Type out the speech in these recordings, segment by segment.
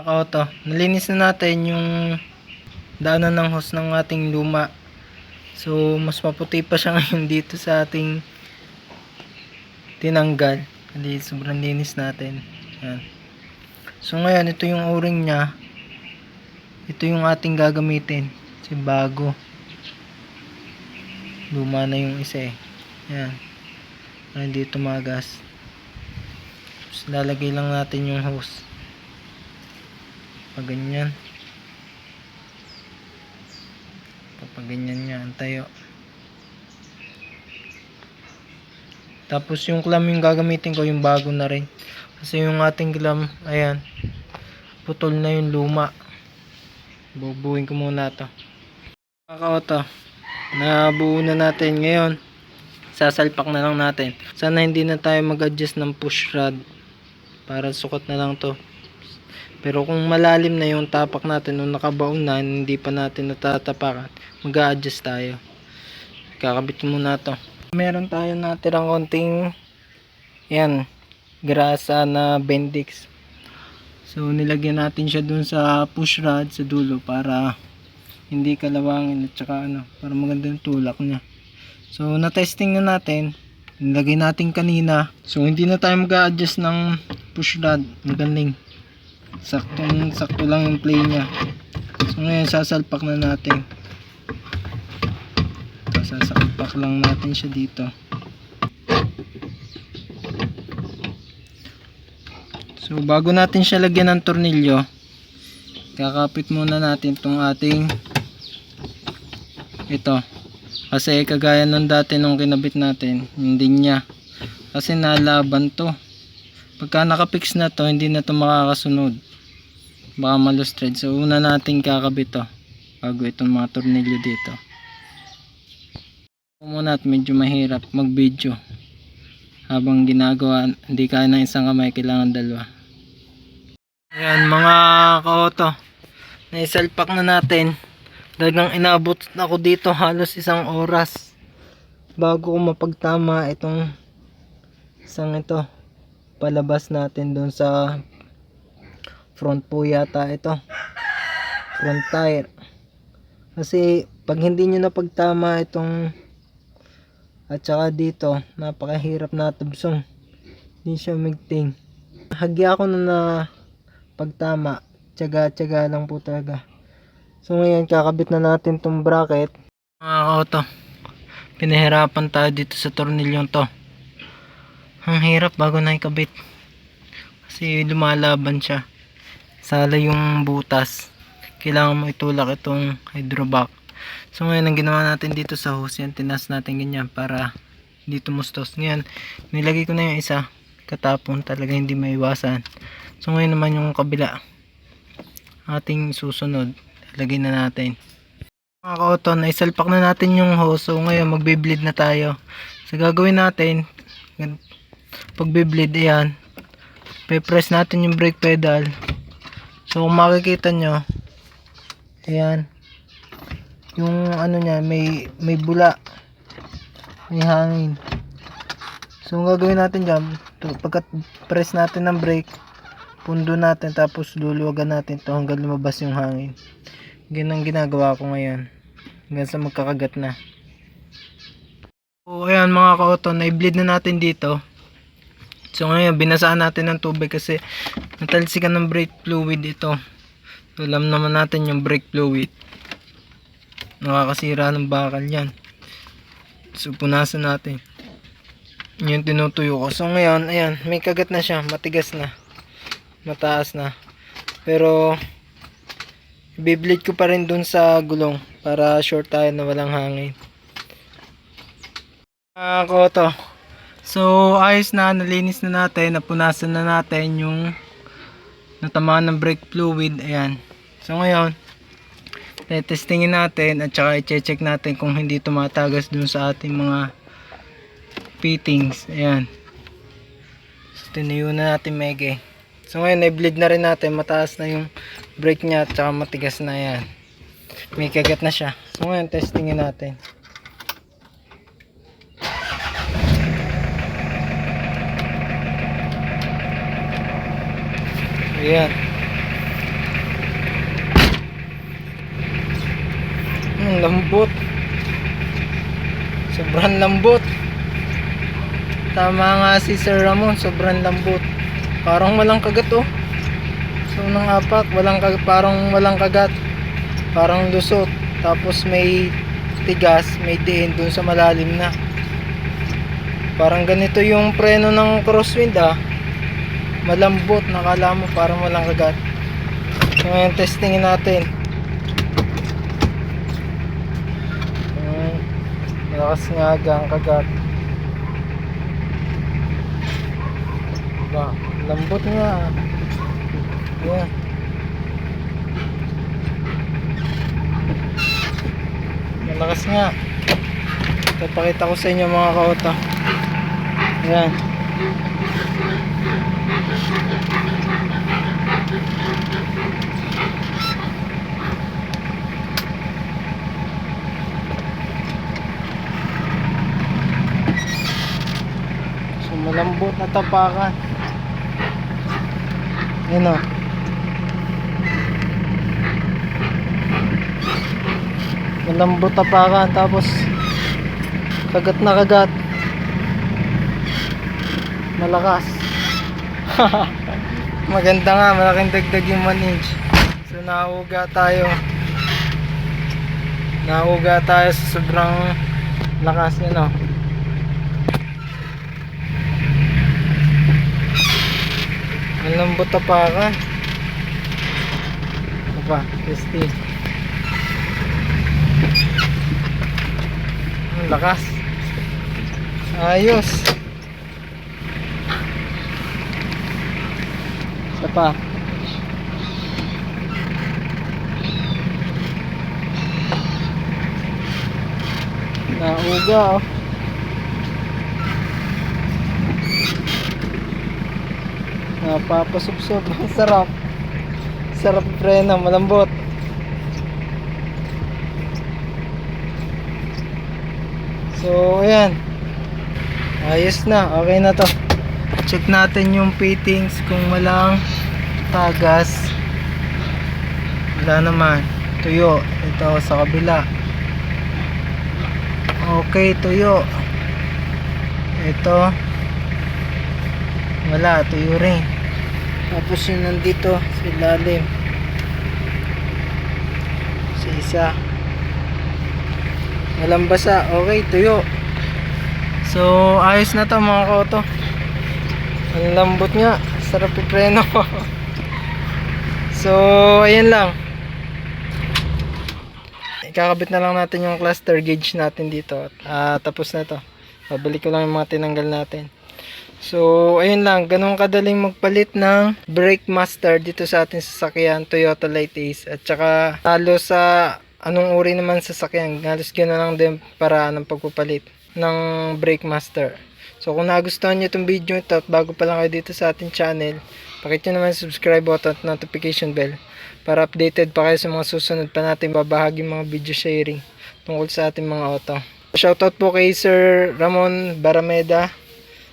Nakauto. Nalinis na natin yung daanan ng hose ng ating luma. So, mas maputi pa siya ngayon dito sa ating tinanggal. Hindi, sobrang linis natin. Yan. So, ngayon, ito yung o-ring niya. Ito yung ating gagamitin. Kasi bago. Luma na yung isa eh. Yan. Para hindi tumagas. Tapos, lalagay lang natin yung hose. Pag ganyan. Pag ganyan niya, antayo. Tapos yung clamp yung gagamitin ko, yung bago na rin. Kasi yung ating clamp, ayan, putol na yung luma. Bubuhin ko muna to. Kakauto, nabuo na natin ngayon. Sasalpak na lang natin. Sana hindi na tayo mag-adjust ng push rod. Para sukat na lang to. Pero kung malalim na yung tapak natin, nung nakabaon na, hindi pa natin natatapakan, mag-a-adjust tayo. Kakabit muna to. Meron tayo natirang konting yan, grasa na Bendix. So nilagyan natin siya dun sa push rod sa dulo para hindi kalawangin at saka para maganda yung tulak niya. So na-testing na natin, nilagay natin kanina. So hindi na tayo mag-a-adjust ng push rod, magaling. Sakto lang yung play niya. So ngayon sasalpak na natin. Sasalpak lang natin siya dito. So bago natin siya lagyan ng tornilyo, kakapit muna natin tong ating ito. Kasi kagaya nung dati nung kinabit natin, hindi niya. Kasi nalaban to. Pagka nakapix na to, hindi na to makakasunod. Baka malus thread. So una natin kakabit to bago itong mga tornilyo dito. Muna at medyo mahirap mag video habang ginagawa, hindi kaya ng isang kamay, kailangan dalawa. Ayan mga ka-auto, naisalpak na natin. Dagang inabot ako dito halos 1 oras bago ko mapagtama itong isang ito. Palabas natin doon sa front po yata ito, front tire. Kasi pag hindi nyo napagtama itong at saka dito, napakahirap na tubsong. Hindi siya migting. Hagya ako na pagtama. Tiyaga lang po talaga. So ngayon, kakabit na natin tong bracket. Mga ka-auto, pinahirapan tayo dito sa tornilyong to. Ang hirap bago na ikabit. Kasi lumalaban siya. Sala yung butas. Kailangan mo itulak itong hydrovac. So ngayon ang ginawa natin dito sa hose, yan, tinas natin ganyan para hindi tumustos. Ngayon nilagay ko na yung isa, katapon talaga hindi maiwasan. So ngayon naman yung kabila ating susunod, lagay na natin. Mga ka-auto, naisalpak na natin yung hose. So ngayon magbe-bleed na tayo. So gagawin natin, pagbe-bleed, ayan, pe-press natin yung brake pedal. So kung makikita nyo, ayan, yung niya, may bula, may hangin. So ang gagawin natin dyan, pagkat press natin ng brake, pundo natin, tapos luluwagan natin to hanggang lumabas yung hangin. Ganyan ang ginagawa ko ngayon hanggang sa magkakagat na. So ayan mga ka-auto, na-bleed na natin dito. So ngayon binasaan natin ng tubig kasi natalsikan ng brake fluid ito. So, alam naman natin yung brake fluid, nakakasira ng bakal yan. So punasan natin. Yung tinutuyo ko. So ngayon, ayan, may kagat na siya, matigas na, mataas na. Pero i-bleed ko pa rin dun sa gulong para short tayo na walang hangin. Koto. So ayos na, nalinis na natin, napunasan na natin yung natamaan ng brake fluid. Ayan. So ngayon, testingin natin at saka i-check natin kung hindi tumatagas dun sa ating mga fittings. Ayan. So tiniyo na natin mege. So ngayon na-bleed na rin natin, mataas na yung brake nya at saka matigas na. Yan, may kagat na siya. So ngayon testingin natin. Ayan. Ang lambot. Sobrang lambot. Tama nga si Sir Ramon, sobrang lambot. Parang walang kagat oh. So nang apat, parang walang kagat. Parang lusot. Tapos may tigas, may diin dun sa malalim na. Parang ganito yung preno ng crosswind ah. Malambot, nakala mo parang walang kagat. So ngayon testingin natin. Malakas nga ang kagat. Diba? Lambot nga. Ayan. Malakas nga. Ipapakita ko sa inyo mga kaota. Ayan. So malambot na tapakan. Ayan o. Malambot tapakan. Tapos kagat na kagat. Malakas. Maganda nga, malaking dagdag yung 1 inch. So nahuga tayo sa sobrang lakas niya no. Malambot tapakan. Apa, testing. Ang lakas. Ayos. Isa pa. Nauga oh. Napapasubsob. Sarap. Sarap preno, malambot. So ayan. Ayos na, okay na to. Check natin yung fittings kung walang tagas. Wala naman. Tuyo. Ito sa kabila. Okay, tuyo. Ito. Wala, tuyo rin. Tapos yun nandito sa ilalim. Sa isa. Walang basa. Okay, tuyo. So, ayos na to mga kaoto. Ang lambot nga. Sarap ipreno. So, ayan lang. Ikakabit na lang natin yung cluster gauge natin dito. Tapos na to. Babalik ko lang yung mga tinanggal natin. So, ayun lang. Ganun kadaling magpalit ng brake master dito sa ating sasakyan, Toyota Light Ace. At saka, talo sa anong uri naman sasakyan. Halos gano'n lang din para ng pagpapalit ng brake master. So, kung nagustuhan nyo itong video ito at bago pa lang kayo dito sa ating channel, pakita nyo naman subscribe button at notification bell para updated pa kayo sa mga susunod pa natin babahagi mga video sharing tungkol sa ating mga auto. Shoutout po kay Sir Ramon Barameda.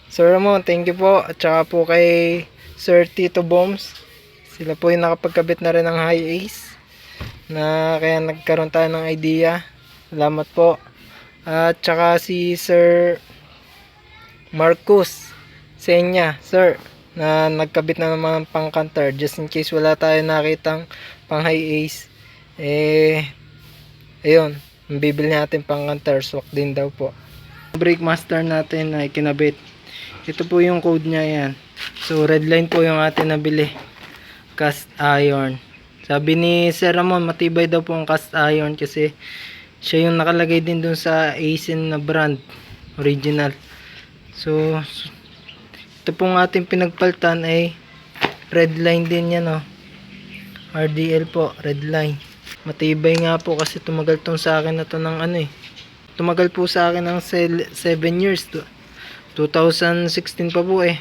Sir Ramon, thank you po. At saka po kay Sir Tito Bombs. Sila po yung nakapagkabit na rin ng high ace na kaya nagkaroon tayo ng idea. Salamat po. At saka si Sir Marcus Senya, sir, na nagkabit na naman pang canter just in case wala tayo nakitang pang high ace. Ayun, bibili natin pang canter, swak din daw po. Brake master natin ay kinabit. Ito po yung code niya yan. So red line po yung atin nabili. Cast iron. Sabi ni Sir Ramon, matibay daw po ang cast iron kasi siya yung nakalagay din dun sa Aisin na brand. Original. So ito pong ating pinagpaltan ay red line din yan oh. RDL po, red line. Matibay nga po kasi tumagal tong sa akin na to ng ano eh. Tumagal po sa akin ng 7 years to. 2016 pa po eh.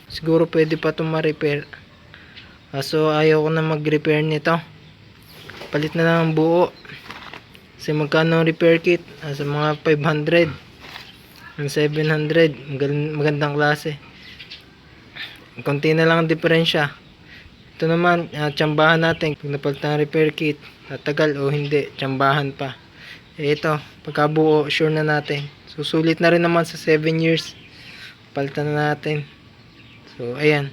Siguro pwede pa itong ma-repair. So ayaw ko na mag-repair nito. Palit na lang ang buo. Kasi magkano ang repair kit? Sa mga 500 ang 700. Magandang klase. Konti na lang ang diferensya. Ito naman, tsambahan natin. Kung napalitan ang repair kit, tatagal o hindi, tsambahan pa. Ito, pagkabuo, sure na natin. Susulit na rin naman sa 7 years. Palitan na natin. So, ayan.